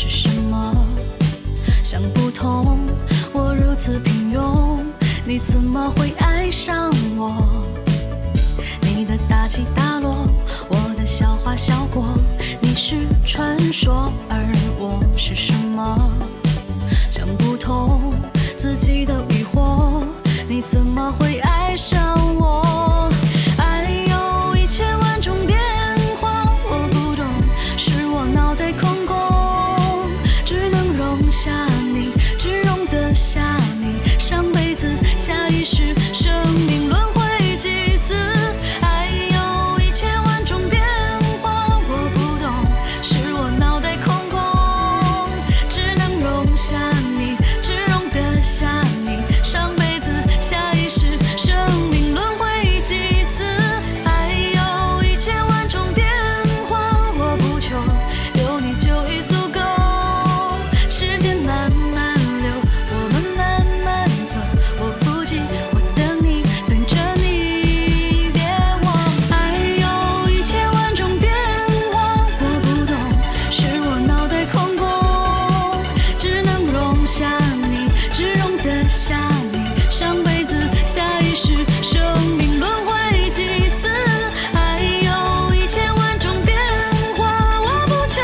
是什么？想不通，我如此平庸，你怎么会爱上我？你的大起大落，我的笑话笑过，你是传说，而我是什么？想不通自己的疑惑，你怎么会爱上我？爱有1000万种变化，我不懂，是我脑袋空空，只能容下你，只容得下你，上辈子下一世，生命轮回几次？爱有1000万种变化，我不懂，是我脑袋空空，只能容下你，只容得下你，上辈子下一世，生命轮回几次？爱有1000万种变化，我不求有你就已足够。时间慢慢流，我们慢慢走，我不急，我等你，等着你，别忘。爱有1000万种变化，我不懂，是我脑袋空空，只能容下你，只容得下你，上辈子下一世，生命轮回几次？爱有1000万种变化，我不求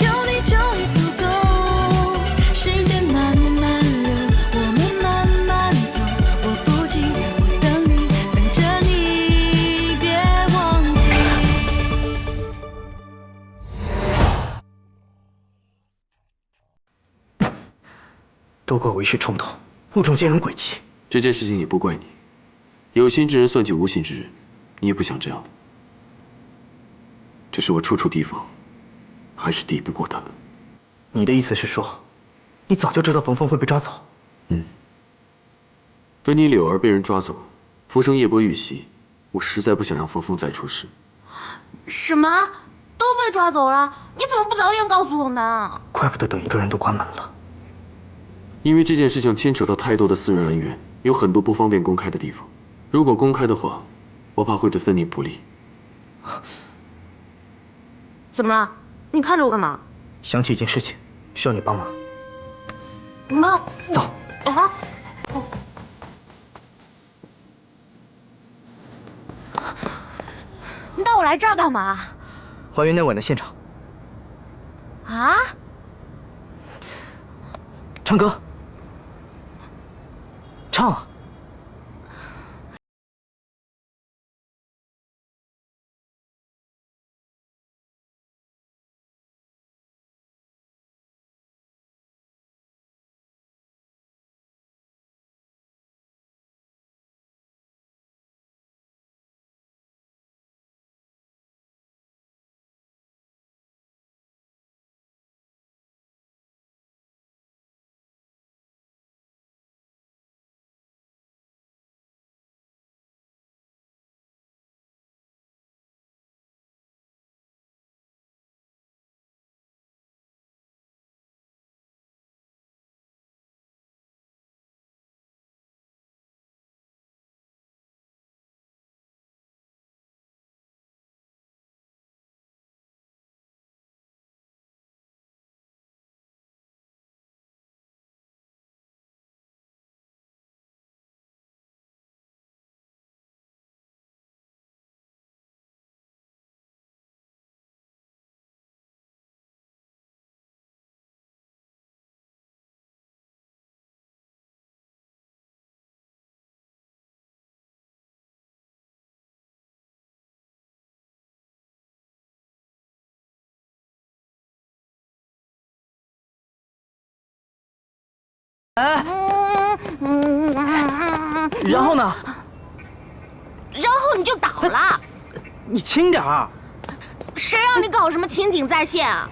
有你就已足够。时间慢慢流，我们慢慢走，我不急，我等你，等着你，别忘记。都怪我一时冲动，误中奸人诡计。这件事情也不怪你，有心之人算计无心之人，你也不想这样。只是我处处提防，还是敌不过他们。你的意思是说，你早就知道冯峰会被抓走？分你柳儿被人抓走，浮生夜波遇袭，我实在不想让峰峰再出事。什么？都被抓走了？你怎么不早点告诉我们？怪不得等一个人都关门了。因为这件事情牵扯到太多的私人恩怨，有很多不方便公开的地方。如果公开的话，我怕会对分宁不利。怎么了？你看着我干嘛？想起一件事情，需要你帮忙。妈，走。啊！你带我来这儿干嘛？还原那晚的现场。啊？唱歌。唱啊！然后呢？然后你就倒了。你轻点儿。谁让你搞什么情景再现啊？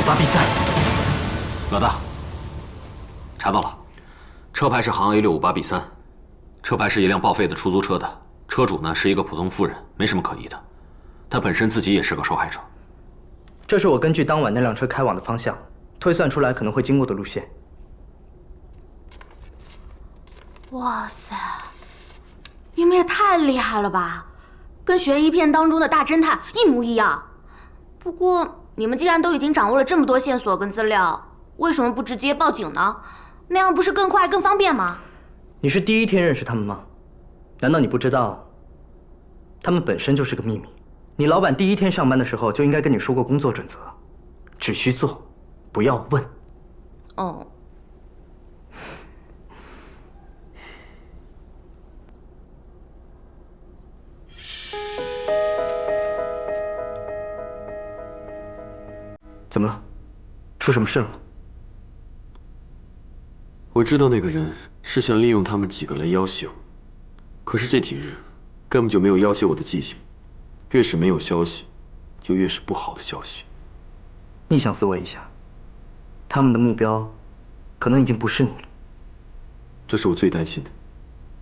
658B3。老大，查到了，车牌是航 A658B3，车牌是一辆报废的出租车的，车主呢是一个普通妇人，没什么可疑的。他本身自己也是个受害者。这是我根据当晚那辆车开往的方向，推算出来可能会经过的路线。哇塞，你们也太厉害了吧！跟悬疑片当中的大侦探一模一样。不过，你们既然都已经掌握了这么多线索跟资料，为什么不直接报警呢？那样不是更快更方便吗？你是第一天认识他们吗？难道你不知道，他们本身就是个秘密？你老板第一天上班的时候就应该跟你说过工作准则，只需做，不要问。哦。怎么了？出什么事了吗？我知道那个人是想利用他们几个来要挟我，可是这几日根本就没有要挟我的迹象。越是没有消息，就越是不好的消息。逆向思维一下，他们的目标可能已经不是你了。这是我最担心的。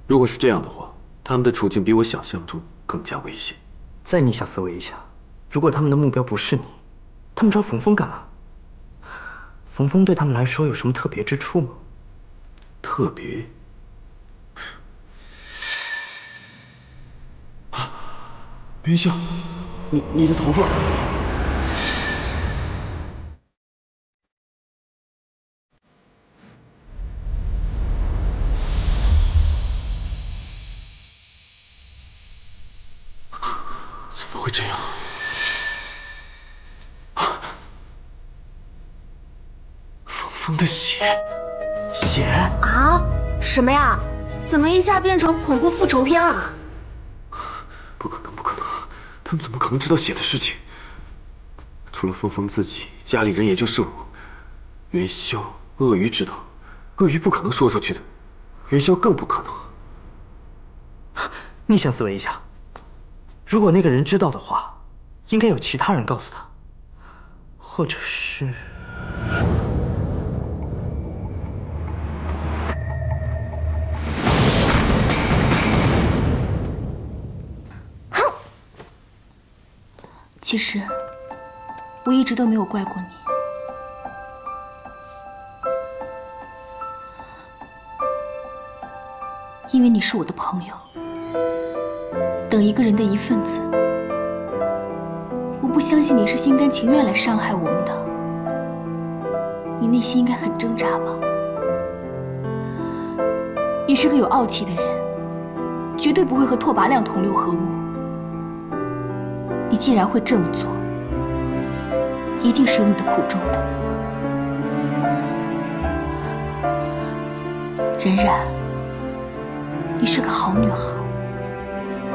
如果是这样的话，他们的处境比我想象中更加危险。再逆向思维一下，如果他们的目标不是你，他们找冯峰干嘛？冯峰对他们来说有什么特别之处吗？特别？云霄，你的头发。怎么会这样？冯峰的血，血啊？什么呀？怎么一下变成恐怖复仇片了？不可能，不可能！他们怎么可能知道血的事情？除了峰峰自己，家里人也就是我。元宵、鳄鱼知道，鳄鱼不可能说出去的，元宵更不可能。逆向思维一下，如果那个人知道的话，应该有其他人告诉他，或者是……其实，我一直都没有怪过你。因为你是我的朋友，等一个人的一份子，我不相信你是心甘情愿来伤害我们的。你内心应该很挣扎吧？你是个有傲气的人，绝对不会和拓跋亮同流合污。你既然会这么做，一定是有你的苦衷的。冉冉，你是个好女孩，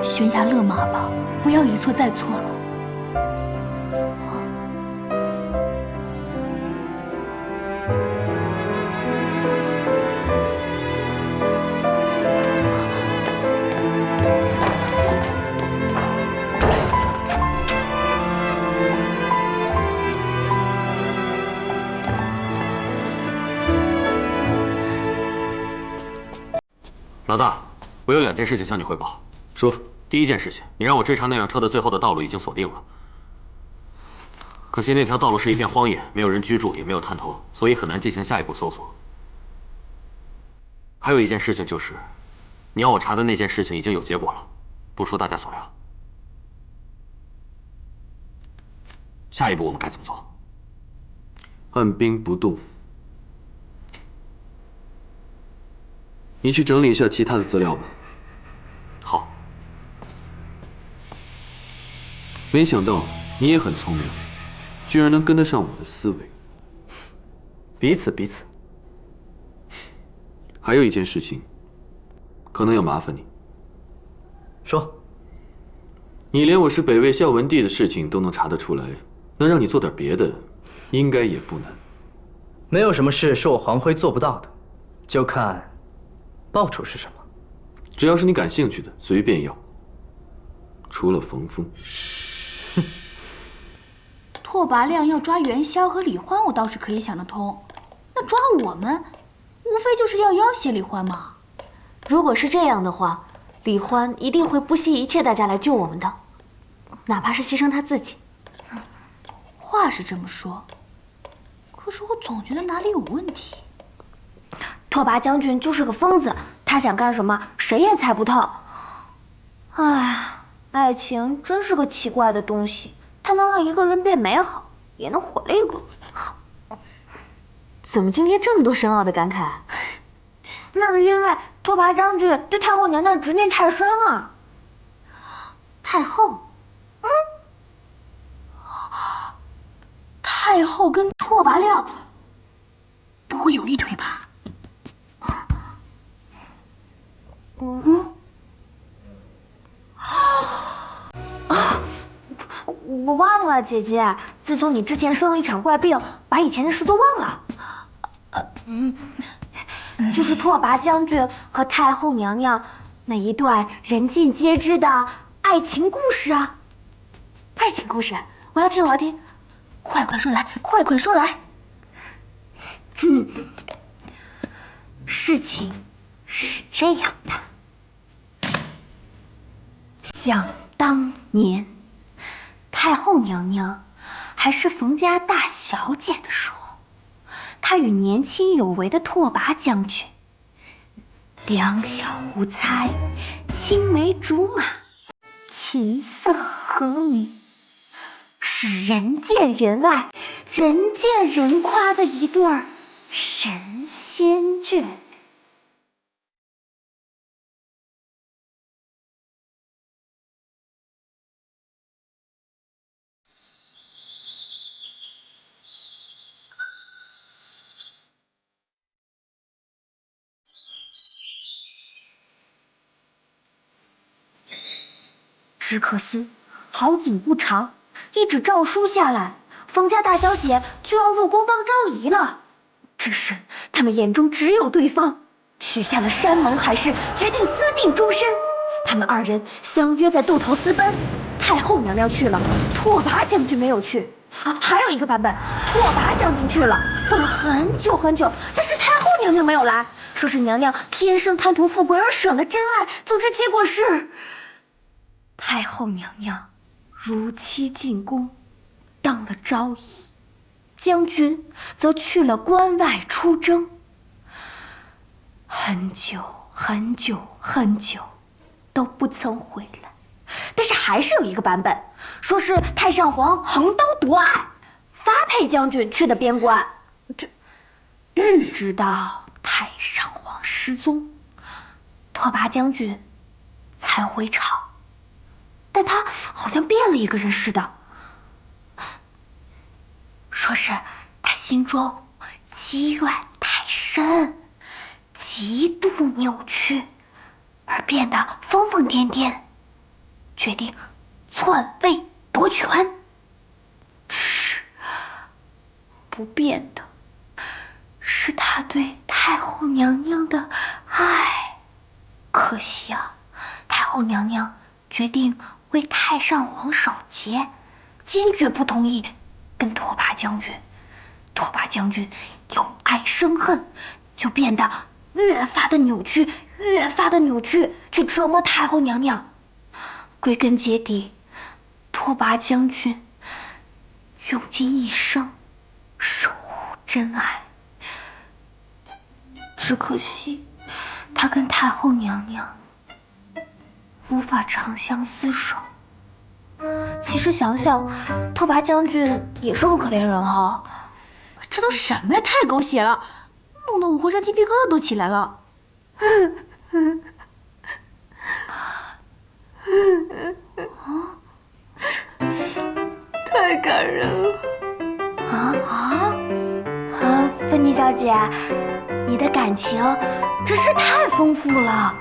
悬崖勒马吧，不要一错再错了。老大，我有2件事情向你汇报。说，第一件事情，你让我追查那辆车的最后的道路已经锁定了，可惜那条道路是一片荒野，没有人居住，也没有探头，所以很难进行下一步搜索。还有一件事情就是，你要我查的那件事情已经有结果了，不出大家所料。下一步我们该怎么做？按兵不动。你去整理一下其他的资料吧。好。没想到你也很聪明，居然能跟得上我的思维。彼此。还有一件事情，可能要麻烦你。说。你连我是北魏孝文帝的事情都能查得出来，能让你做点别的，应该也不难。没有什么事是我黄辉做不到的，就看报酬是什么。只要是你感兴趣的，随便要。除了冯峰。拓拓跋亮要抓元宵和李欢，我倒是可以想得通。那抓我们，无非就是要要挟李欢嘛。如果是这样的话，李欢一定会不惜一切代价来救我们的，哪怕是牺牲他自己。话是这么说，可是我总觉得哪里有问题。拓跋将军就是个疯子，他想干什么，谁也猜不透。唉，爱情真是个奇怪的东西，它能让一个人变美好，也能毁了一个。怎么今天这么多深奥的感慨？那是因为拓跋将军对太后娘娘执念太深了。太后，太后跟拓跋亮不会有一腿吧？我忘了，姐姐。自从你之前生了一场怪病，把以前的事都忘了。就是拓跋将军和太后娘娘那一段人尽皆知的爱情故事啊！爱情故事，我要听，我要听，快快说来，快快说来。事情是这样的，想当年，太后娘娘还是冯家大小姐的时候，她与年轻有为的拓跋将军两小无猜，青梅竹马，琴瑟和鸣，是人见人爱，人见人夸的一对神仙眷。只可惜好景不长，一纸诏书下来，冯家大小姐就要入宫当昭仪了。只是他们眼中只有对方，许下了山盟海誓，决定私定终身。他们二人相约在渡头私奔，太后娘娘去了，拓跋将军没有去。还有一个版本，拓跋将军去了，等了很久很久，但是太后娘娘没有来，说是娘娘天生贪图富贵而舍了真爱。总之结果是，太后娘娘如期进宫，当了昭仪，将军则去了关外出征。很久很久很久都不曾回来。但是还是有一个版本，说是太上皇横刀夺爱，发配将军去的边关。直到太上皇失踪，拓跋将军才回朝。但他好像变了一个人似的，说是他心中积怨太深，极度扭曲，而变得疯疯癫癫，决定篡位夺权。只是不变的是他对太后娘娘的爱。可惜啊，太后娘娘决定为太上皇守节，坚决不同意跟拓跋将军。拓跋将军由爱生恨，就变得越发的扭曲，越发的扭曲，去折磨太后娘娘。归根结底，拓跋将军用尽一生守护真爱。只可惜，他跟太后娘娘无法长相厮守。其实想想，拓跋将军也是个可怜人哈。这都什么呀？太狗血了，弄得我浑身鸡皮疙瘩都起来了。太感人了。芬妮小姐，你的感情真是太丰富了。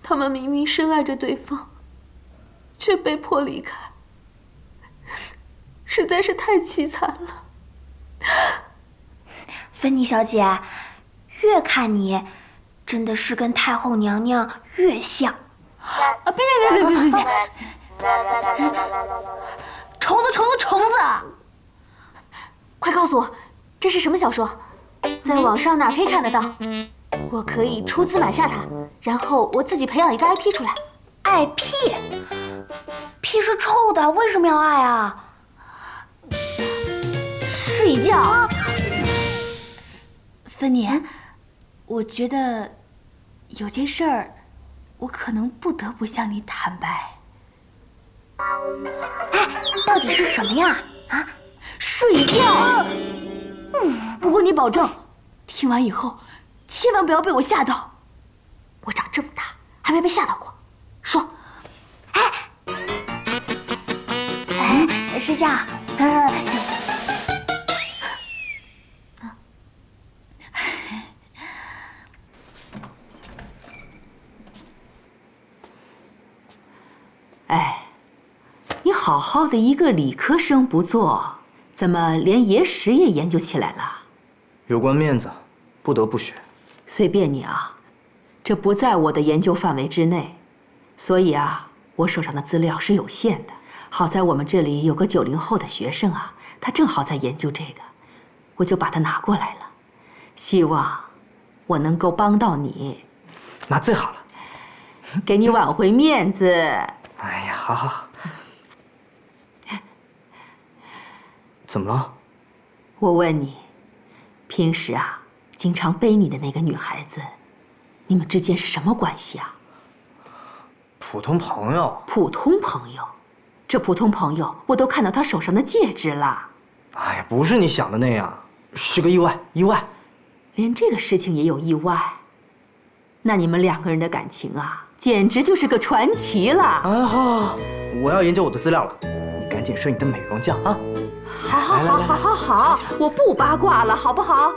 他们明明深爱着对方，却被迫离开，实在是太凄惨了。芬妮小姐，越看你，真的是跟太后娘娘越像。别！虫子，虫子，虫子！快告诉我，这是什么小说？在网上哪儿可以看得到？我可以出资买下它，然后我自己培养一个 IP 出来。爱屁？屁是臭的，为什么要爱啊？睡觉。芬妮，我觉得有件事儿，我可能不得不向你坦白。哎，到底是什么呀？啊？睡觉。不过你保证，听完以后千万不要被我吓到。我长这么大还没被吓到过。说。睡觉。哎，你好好的一个理科生不做，怎么连野史也研究起来了？有关面子，不得不学。随便你啊，这不在我的研究范围之内，所以啊，我手上的资料是有限的。好在我们这里有个90后的学生啊，他正好在研究这个，我就把他拿过来了，希望我能够帮到你。那最好了，给你挽回面子。哎呀，好好好。怎么了？我问你，平时啊，经常背你的那个女孩子，你们之间是什么关系啊？普通朋友。普通朋友？这普通朋友，我都看到他手上的戒指了。哎呀，不是你想的那样，是个意外，意外。连这个事情也有意外？那你们2个人的感情啊，简直就是个传奇了。哎，好，我要研究我的资料了，你赶紧睡你的美容觉啊！好，我不八卦了，好不好？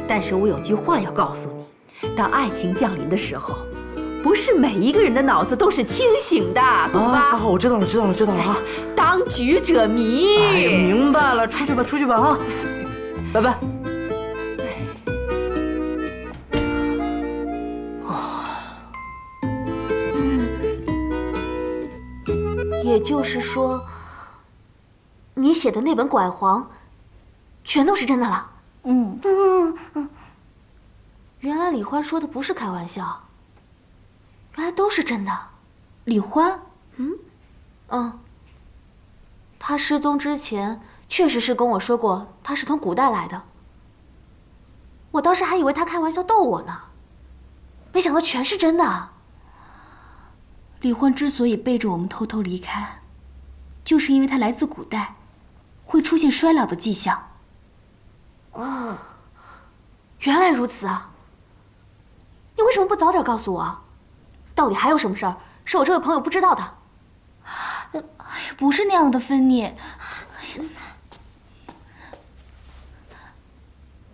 但是我有句话要告诉你，当爱情降临的时候，不是每一个人的脑子都是清醒的，懂吧？好，我知道了啊！当局者迷。哎呀，明白了，出去吧啊！拜拜。也就是说，你写的那本《拐黄》，全都是真的了。原来李欢说的不是开玩笑，原来都是真的。李欢？他失踪之前确实是跟我说过他是从古代来的，我当时还以为他开玩笑逗我呢，没想到全是真的。李欢之所以背着我们偷偷离开，就是因为他来自古代，会出现衰老的迹象。原来如此啊！你为什么不早点告诉我？到底还有什么事儿是我这位朋友不知道的？不是那样的，芬妮。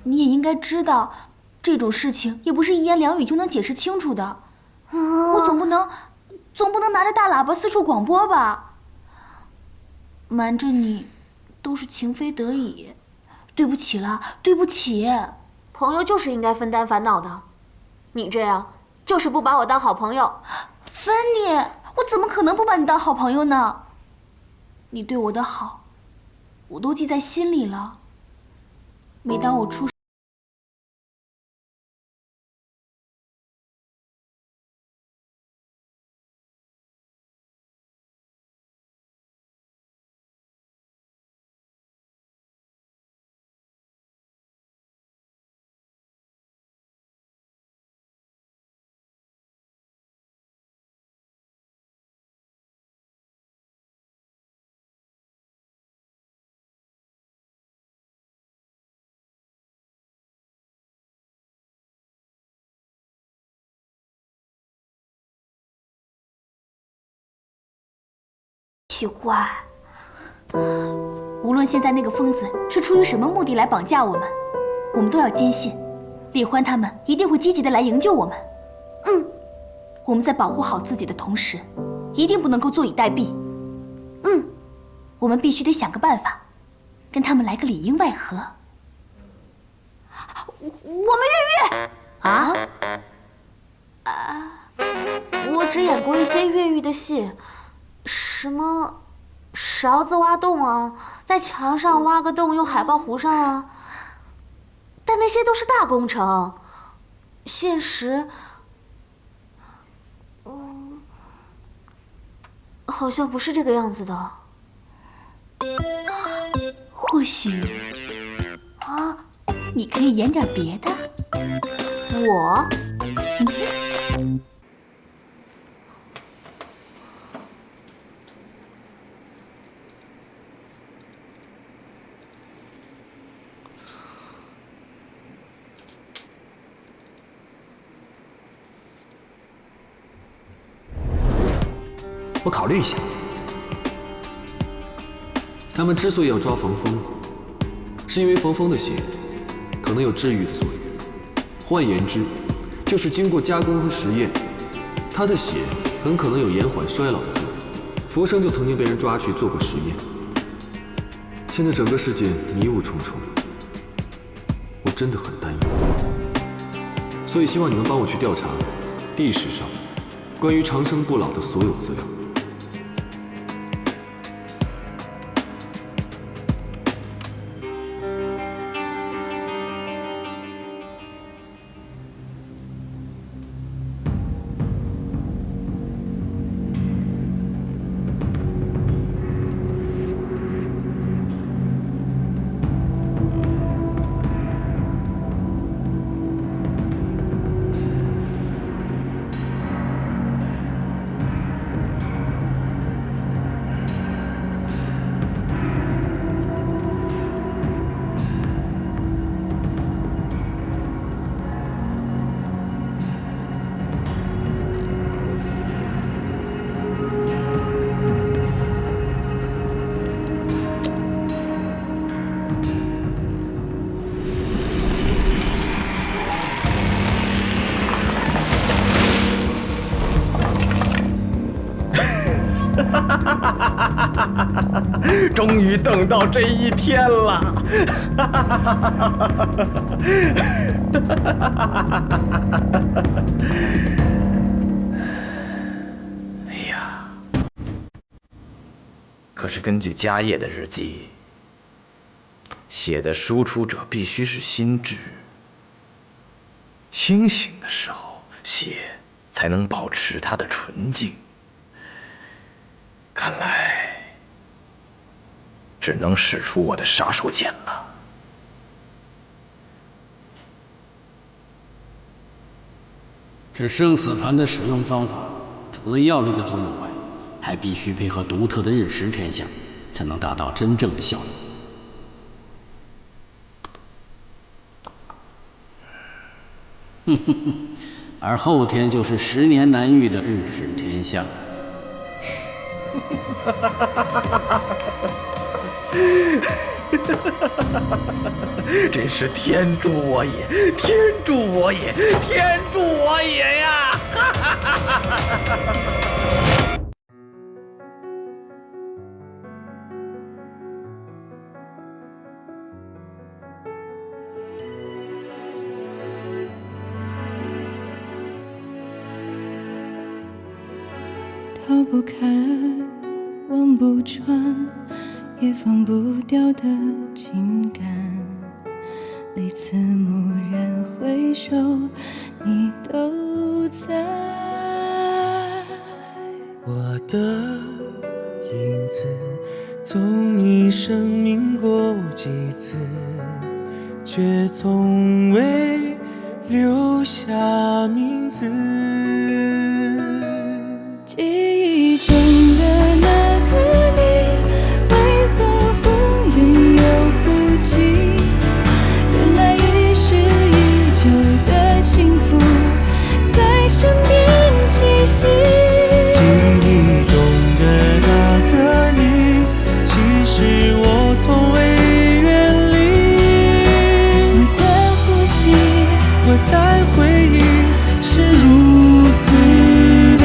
你也应该知道，这种事情也不是一言两语就能解释清楚的。我总不能拿着大喇叭四处广播吧？瞒着你，都是情非得已。对不起了，对不起。朋友就是应该分担烦恼的，你这样就是不把我当好朋友。芬妮，我怎么可能不把你当好朋友呢？你对我的好，我都记在心里了。每当我出奇怪，无论现在那个疯子是出于什么目的来绑架我们都要坚信，李欢他们一定会积极的来营救我们。我们在保护好自己的同时，一定不能够坐以待毙。我们必须得想个办法，跟他们来个里应外合。我们越狱啊？我只演过一些越狱的戏，什么勺子挖洞啊，在墙上挖个洞，用海报糊上啊。但那些都是大工程，现实，好像不是这个样子的。或许啊，你可以演点别的。我。我考虑一下。他们之所以要抓冯峰，是因为冯峰的血可能有治愈的作用。换言之，就是经过加工和实验，他的血很可能有延缓衰老的作用。福生就曾经被人抓去做过实验。现在整个世界迷雾重重，我真的很担忧，所以希望你能帮我去调查历史上关于长生不老的所有资料。终于等到这一天了！哎呀，可是根据家业的日记，血的输出者必须是心智清醒的时候，血才能保持它的纯净。看来只能使出我的杀手锏了。这生死盘的使用方法，除了药力的作用外，还必须配合独特的日食天象，才能达到真正的效益。而后天就是10年难遇的日食天象。真是天助我也，天助我也，天助我也呀！逃不开，望不穿，也放不掉的情感。每次蓦然回首，你都在。我的影子从你生命过几次，却从未留下名字。记忆中的那个你，为何忽远又忽近？原来已是已久的幸福，在身边栖息。记忆中的那个你，其实我从未远离。我的呼吸，我在回忆，是如此的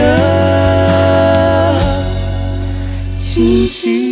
清晰。